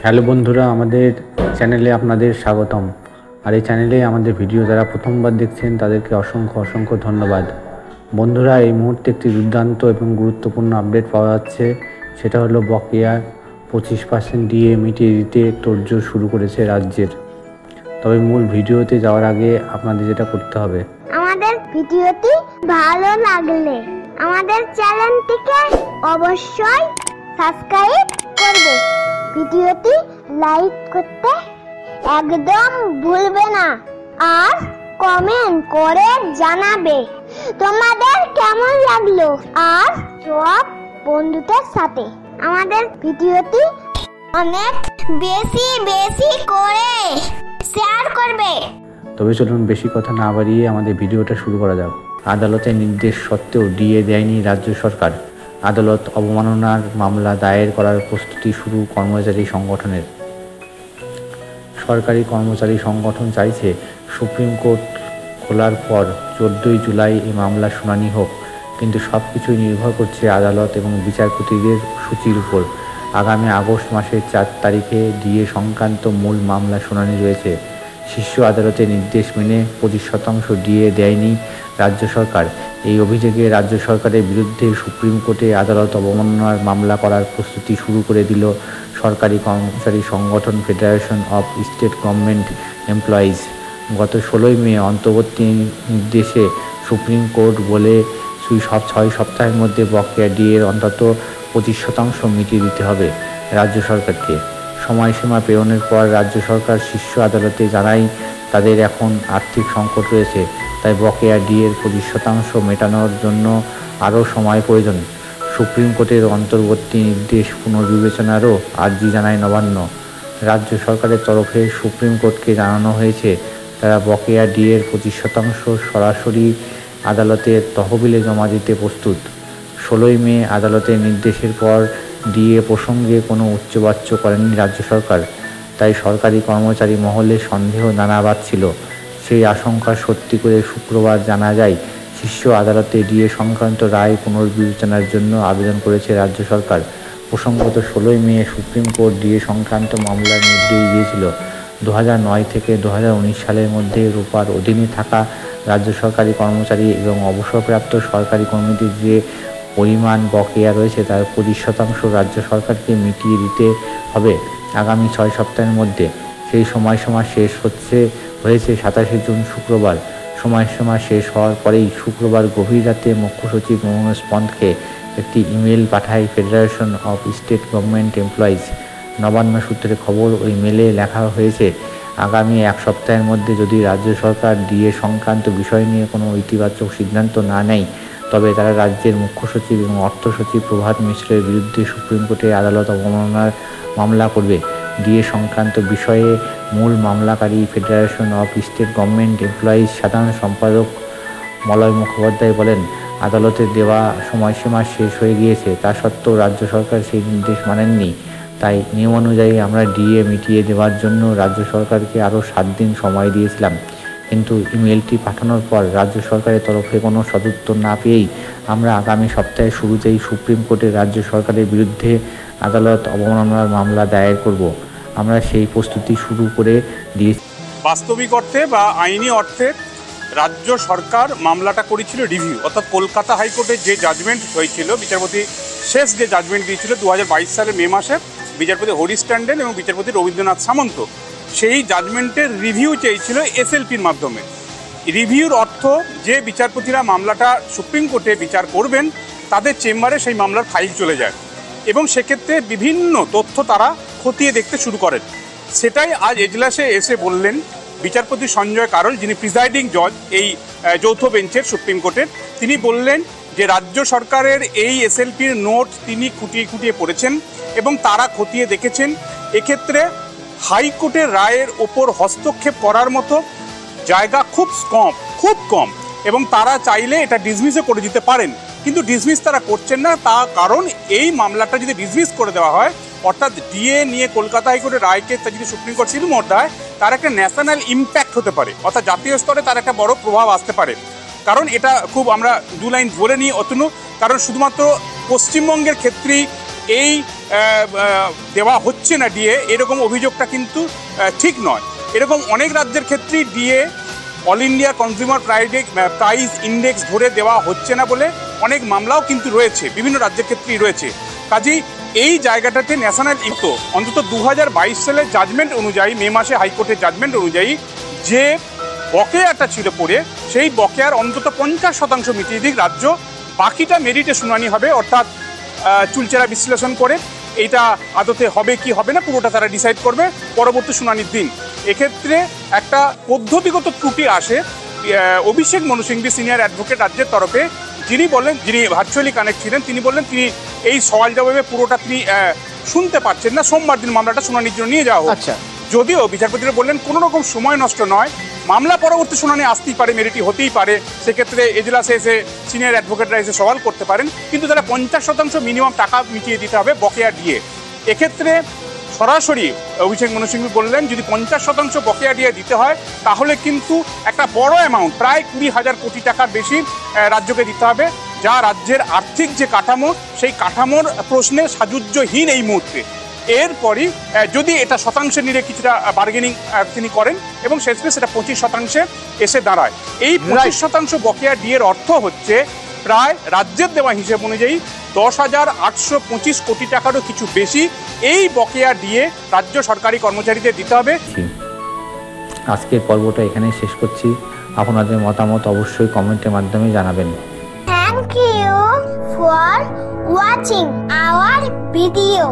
Hello বন্ধুরা, আমাদের চ্যানেলে আপনাদের স্বাগতম। আর এই চ্যানেলে আমাদের ভিডিও যারা প্রথমবার দেখছেন তাদেরকে অসংখ্য ধন্যবাদ। বন্ধুরা, এই মুহূর্তে একটি দুর্দান্ত এবং গুরুত্বপূর্ণ আপডেট পাওয়া যাচ্ছে। সেটা হলো বকেয়া 25% ডিএ মিটিয়ে দিতে তোড়জোড় শুরু করেছে রাজ্যের। তবে মূল ভিডিওতে যাওয়ার আগে আপনাদের যেটা করতে হবে, আমাদের ভিডিওটি ভালো লাগলে আমাদের চ্যানেলটিকে অবশ্যই সাবস্ক্রাইব করবে, ভিডিওটি লাইক করতে একদম ভুলবে না, আর কমেন্ট করে জানাবে তোমাদের কেমন লাগলো, আর সব বন্ধুদের সাথে আমাদের ভিডিওটি অনেক বেশি করে শেয়ার করবে। তবে চলুন বেশি কথা না বাড়িয়ে আমাদের ভিডিওটা শুরু করা যাক। আদালতের নির্দেশ সত্ত্বেও ডিএ দেয়নি রাজ্য সরকার। আদালত অবমাননার মামলা দায়ের করার প্রস্তুতি শুরু কর্মচারী সংগঠনের। সরকারি কর্মচারী সংগঠন চাইছে সুপ্রিম কোর্ট খোলার পর 14ই জুলাই এই মামলার শুনানি হোক, কিন্তু সব কিছুই নির্ভর করছে আদালত এবং বিচারপতিদের সূচির উপর। আগামী আগস্ট মাসের 4 তারিখে ডিএ সংক্রান্ত মূল মামলা শুনানি রয়েছে। শীর্ষ আদালতের নির্দেশ মেনে 25% ডিএ দেয়নি রাজ্য সরকার। এই অভিযোগে রাজ্য সরকারের বিরুদ্ধে সুপ্রিম কোর্টে আদালত অবমাননার মামলা করার প্রস্তুতি শুরু করে দিল সরকারি কর্মচারী সংগঠন federation of state government employees. গত 16ই মে অন্তর্বর্তী নির্দেশে সুপ্রিম কোর্ট বলে 6 সপ্তাহের মধ্যে বকেয়া ডিএর অন্তত 25% মিটিয়ে দিতে হবে রাজ্য সরকারকে। সময়সীমা পেরোনোর পর রাজ্য সরকার শীর্ষ আদালতে জানায় তাদের এখন আর্থিক সংকট রয়েছে, তাই বকেয়া ডিএর 25% মেটানোর জন্য আরও সময় প্রয়োজন। সুপ্রিম কোর্টের অন্তর্বর্তী নির্দেশ পুনর্বিবেচনারও আর্জি জানায় নবান্ন। রাজ্য সরকারের তরফে সুপ্রিম কোর্টকে জানানো হয়েছে তারা বকেয়া ডিএর 25% সরাসরি আদালতের তহবিলে জমা দিতে প্রস্তুত। 16ই মে আদালতের নির্দেশের পর ডিএ প্রসঙ্গে কোনো উচ্চবাচ্য করেনি রাজ্য সরকার, তাই সরকারি কর্মচারী মহলে সন্দেহ নানা বাড়ছিল। সেই আশঙ্কা সত্যি করে শুক্রবার জানা যায় শীর্ষ আদালতে ডিএ সংক্রান্ত রায় পুনর্বিবেচনার জন্য আবেদন করেছে রাজ্য সরকার। প্রসঙ্গত 16ই মে সুপ্রিম কোর্ট ডিএ সংক্রান্ত মামলার নির্দেশ দিয়েছিল 2009 থেকে 2019 সালের মধ্যে রূপার অধীনে থাকা রাজ্য সরকারি কর্মচারী এবং অবসরপ্রাপ্ত সরকারি কর্মীদের যে পরিমাণ বকেয়া রয়েছে তার 25% রাজ্য সরকারকে মিটিয়ে দিতে হবে আগামী 6 সপ্তাহের মধ্যে। সেই সময়সীমা শেষ হয়েছে 27শে জুন শুক্রবার। সময়সীমা শেষ হওয়ার পরেই শুক্রবার গভীর রাতে মুখ্য সচিব মনোজ পন্তকে একটি ইমেল পাঠায় federation of state government employees. Nabanna সূত্রে খবর, ওই মেলে লেখা হয়েছে আগামী 1 সপ্তাহের মধ্যে যদি রাজ্য সরকার ডিএ সংক্রান্ত বিষয় নিয়ে কোনো ইতিবাচক সিদ্ধান্ত না নেয়, তবে তারা রাজ্যের মুখ্য সচিব এবং অর্থ সচিব প্রভাত মিশ্রের বিরুদ্ধে সুপ্রিম কোর্টে আদালত অবমাননার মামলা করবে। ডিএ সংক্রান্ত বিষয়ে মূল মামলাকারী federation of state government employees সাধারণ সম্পাদক মলয় মুখোপাধ্যায় বলেন, আদালতের দেওয়া সময়সীমা শেষ হয়ে গিয়েছে, তা সত্ত্বেও রাজ্য সরকার সেই নির্দেশ মানেননি। তাই নিয়ম অনুযায়ী আমরা ডিএ মিটিয়ে দেওয়ার জন্য রাজ্য সরকারকে আরও 7 দিন সময় দিয়েছিলাম, কিন্তু ইমেলটি পাঠানোর পর রাজ্য সরকারের তরফে কোনো সদুত্তর না পেয়েই আমরা আগামী সপ্তাহের শুরুতেই সুপ্রিম কোর্টে রাজ্য সরকারের বিরুদ্ধে আদালত অবমাননার মামলা দায়ের করব। আমরা সেই প্রস্তুতি শুরু করে দিয়েছি। বাস্তবিক অর্থে বা আইনি অর্থে রাজ্য সরকার মামলাটা করেছিল রিভিউ, অর্থাৎ কলকাতা হাইকোর্টের যে জাজমেন্ট হয়েছিল, বিচারপতি শেষ যে জাজমেন্ট দিয়েছিল 2022 সালের মে মাসে বিচারপতি হরিশ ট্যান্ডন এবং বিচারপতি রবীন্দ্রনাথ সামন্ত, সেই জাজমেন্টের রিভিউ চেয়েছিল এসএলপির মাধ্যমে। রিভিউর অর্থ যে বিচারপতিরা মামলাটা সুপ্রিম কোর্টে বিচার করবেন তাদের চেম্বারে সেই মামলার ফাইল চলে যায় এবং সেক্ষেত্রে বিভিন্ন তথ্য তারা খতিয়ে দেখতে শুরু করেন। সেটাই আজ এজলাসে এসে বললেন বিচারপতি সঞ্জয় কারোল, যিনি প্রিজাইডিং জজ এই যৌথ বেঞ্চের সুপ্রিম কোর্টের। তিনি বললেন যে রাজ্য সরকারের এই এসএলপির নোট তিনি খুঁটিয়ে পড়েছেন এবং তারা খতিয়ে দেখেছেন এক্ষেত্রে হাইকোর্টের রায়ের ওপর হস্তক্ষেপ করার মতো জায়গা খুব কম এবং তারা চাইলে এটা ডিসমিসও করে দিতে পারেন, কিন্তু ডিসমিস তারা করছেন না। তা কারণ এই মামলাটা যদি ডিসমিস করে দেওয়া হয়, অর্থাৎ ডিএ নিয়ে কলকাতা হাইকোর্টের রায়কে যদি সুপ্রিম কোর্ট সিলমোহর দেয়, তার একটা ন্যাশনাল ইম্প্যাক্ট হতে পারে, অর্থাৎ জাতীয় স্তরে তার একটা বড় প্রভাব আসতে পারে। কারণ এটা খুব আমরা 2 লাইন বলে নিই অতনু, কারণ শুধুমাত্র পশ্চিমবঙ্গের ক্ষেত্রেই এই দেওয়া হচ্ছে না ডিএ, এরকম অভিযোগটা কিন্তু ঠিক নয়। এরকম অনেক রাজ্যের ক্ষেত্রেই DA all India consumer price index ধরে দেওয়া হচ্ছে না বলে অনেক মামলাও কিন্তু রয়েছে, বিভিন্ন রাজ্যের ক্ষেত্রেই রয়েছে। কাজেই এই জায়গাটাতে ন্যাশনাল ইকো অন্তত 2022 সালের জাজমেন্ট অনুযায়ী, মে মাসে হাইকোর্টের জাজমেন্ট অনুযায়ী যে বকেয়াটা ছিল পড়ে, সেই বকেয়ার অন্তত 50% মিটিয়ে দিক রাজ্য, বাকিটা মেরিটে শুনানি হবে, অর্থাৎ চুলচেরা বিশ্লেষণ করে এইটা আদতে হবে কি হবে না পুরোটা তারা ডিসাইড করবে পরবর্তী শুনানির দিন। এক্ষেত্রে একটা পদ্ধতিগত ত্রুটি আসে। অভিষেক মনু সিংভি সিনিয়র অ্যাডভোকেট রাজ্যের তরফে যিনি ভার্চুয়ালি কানেক্ট ছিলেন, তিনি বললেন তিনি এই সওয়াল জবাবে পুরোটা তিনি শুনতে পাচ্ছেন না, সোমবার দিন মামলাটা শুনানির জন্য নিয়ে যাওয়া হোক। আচ্ছা, যদিও বিচারপতিরা বললেন কোনো রকম সময় নষ্ট নয়, মামলা পরবর্তী শুনানি আসতেই পারে, মেরিটি হতেই পারে, সেক্ষেত্রে এজলাসে এসে সিনিয়র অ্যাডভোকেটরা এসে সওয়াল করতে পারেন, কিন্তু তারা 50% মিনিমাম টাকা মিটিয়ে দিতে হবে বকেয়া দিয়ে। এক্ষেত্রে সরাসরি অভিষেক মনু সিংভি বললেন যদি 50% বকেয়া দিয়ে দিতে হয় তাহলে কিন্তু একটা বড় অ্যামাউন্ট, প্রায় 20,000 কোটি টাকার বেশি রাজ্যকে দিতে হবে, যা রাজ্যের আর্থিক যে কাঠামো, সেই কাঠামোর প্রশ্নে সাজুজ্যহীন এই মুহূর্তে। এরপরই যদি এটা শতাংশে নিয়ে কিছুটা বার্গেনিং তিনি করেন এবং শেষমেশ সেটা 25% এসে দাঁড়ায়। এই 25% বকেয়া ডিএর অর্থ হচ্ছে প্রায় রাজ্যের দেওয়া হিসেব অনুযায়ী 10,825 কোটি টাকারও কিছু বেশি এই বকেয়া ডিএ রাজ্য সরকারি কর্মচারীদের দিতে হবে। আজকের পর্বটা এখানেই শেষ করছি। আপনাদের মতামত অবশ্যই কমেন্টের মাধ্যমে জানাবেন। Thank you for watching our video.